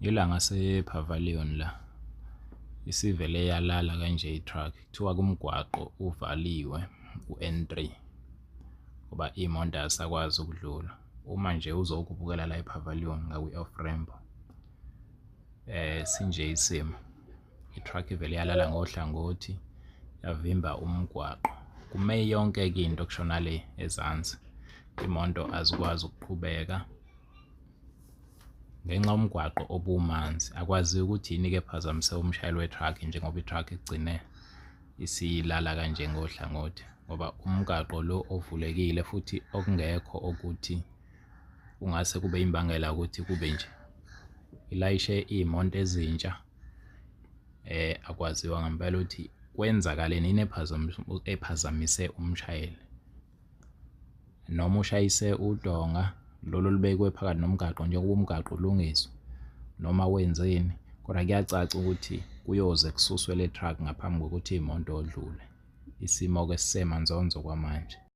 Ilanga se-Pavilion la isivele yalala kanje i-truck kuthiwa kumgwaqo uvaliwe u-N3 ngoba iy'moto azisakwazi ukudlula. Uma nje uzokubukela la e-Pavilion ngakwi-off ramp sinje isimo i-truck ivele yalala ngohlangothi yavimba umgwaqo. Kume yonke-ke into kushona le ezansi, imoto azikwazi ukuqhubeka ngenxa umgwaqo obumanzi. Akwaziyo ukuthi yini-ke ephazamise umshayeli we-truck njengoba i-truck igcine isilala kanje ngohlangothi ngoba umgwaqo lo ovulekile futhi okungekho ukuthi kungase kube imbangela ukuthi kube nje ilayishe iy'moto ezintsha. Akwaziwa ngempela ukuthi kwenzakale nini ephazamise umshayeli, noma ushayise udonga lolu olubekwe phakathi nomgwaqo njengoba umgwaqo ulungiswa, noma wenzeni, kodwa kuyacaca ukuthi kuyoze kususwe le truck ngaphambi kokuthi iy'moto zidlule. Isimo-ke sisemanzonzo kwamanje.